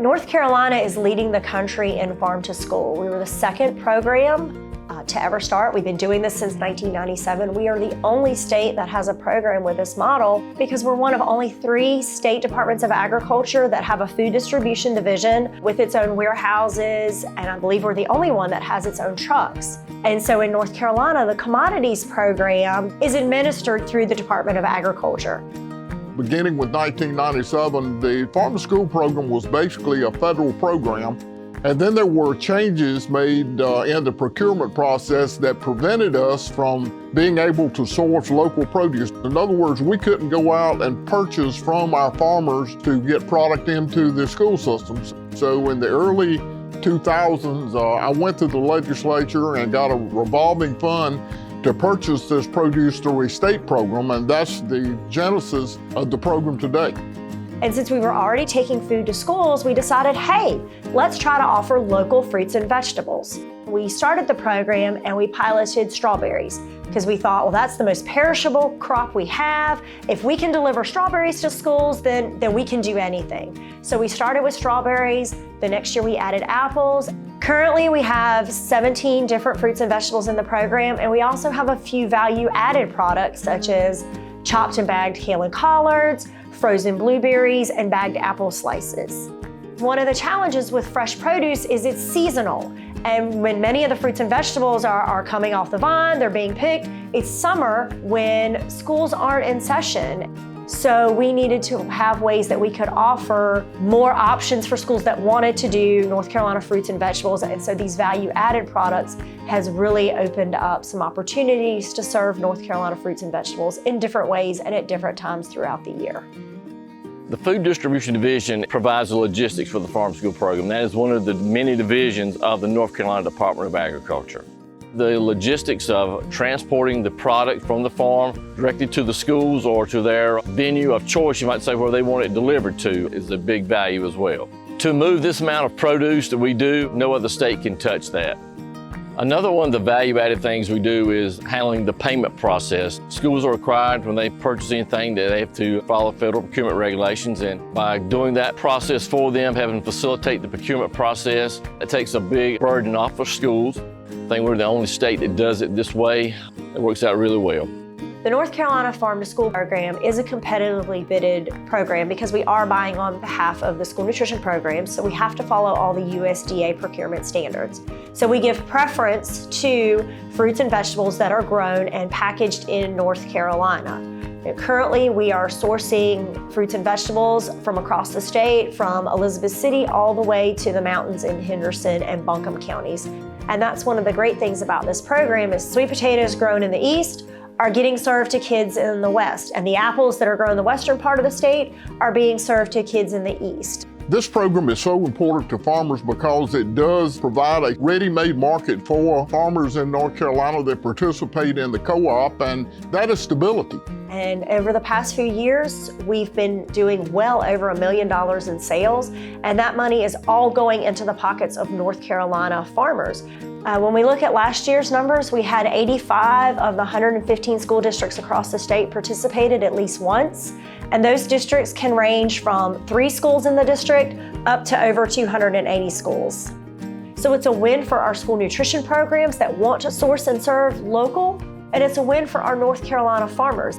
North Carolina is leading the country in farm to school. We were the second program to ever start. We've been doing this since 1997. We are the only state that has a program with this model because we're one of only 3 state departments of agriculture that have a food distribution division with its own warehouses, and I believe we're the only one that has its own trucks. And so in North Carolina, the commodities program is administered through the Department of Agriculture. Beginning with 1997, the Farm to School program was basically a federal program. And then there were changes made in the procurement process that prevented us from being able to source local produce. In other words, we couldn't go out and purchase from our farmers to get product into the school systems. So in the early 2000s, I went to the legislature and got a revolving fund to purchase this produce through a state program, and that's the genesis of the program today. And since we were already taking food to schools, we decided, hey, let's try to offer local fruits and vegetables. We started the program and we piloted strawberries because we thought, well, that's the most perishable crop we have. If we can deliver strawberries to schools, then we can do anything. So we started with strawberries. The next year we added apples. Currently we have 17 different fruits and vegetables in the program, and we also have a few value-added products such as chopped and bagged kale and collards, frozen blueberries, and bagged apple slices. One of the challenges with fresh produce is it's seasonal. And when many of the fruits and vegetables are coming off the vine, they're being picked, it's summer when schools aren't in session. So we needed to have ways that we could offer more options for schools that wanted to do North Carolina fruits and vegetables. And so these value-added products has really opened up some opportunities to serve North Carolina fruits and vegetables in different ways and at different times throughout the year. The Food Distribution Division provides the logistics for the Farm School program. That is one of the many divisions of the North Carolina Department of Agriculture. The logistics of transporting the product from the farm directly to the schools or to their venue of choice, you might say, where they want it delivered to, is a big value as well. To move this amount of produce that we do, no other state can touch that. Another one of the value-added things we do is handling the payment process. Schools are required when they purchase anything that they have to follow federal procurement regulations, and by doing that process for them, having to facilitate the procurement process, it takes a big burden off of schools. I think we're the only state that does it this way. It works out really well. The North Carolina Farm to School program is a competitively bidded program because we are buying on behalf of the school nutrition program, so we have to follow all the USDA procurement standards. So we give preference to fruits and vegetables that are grown and packaged in North Carolina. Currently, we are sourcing fruits and vegetables from across the state, from Elizabeth City all the way to the mountains in Henderson and Buncombe counties. And that's one of the great things about this program is sweet potatoes grown in the east are getting served to kids in the west, and the apples that are grown in the western part of the state are being served to kids in the east. This program is so important to farmers because it does provide a ready-made market for farmers in North Carolina that participate in the co-op, and that is stability. And over the past few years, we've been doing well over $1 million in sales, and that money is all going into the pockets of North Carolina farmers. When we look at last year's numbers, we had 85 of the 115 school districts across the state participated at least once, and those districts can range from 3 schools in the district up to over 280 schools. So it's a win for our school nutrition programs that want to source and serve local, and it's a win for our North Carolina farmers.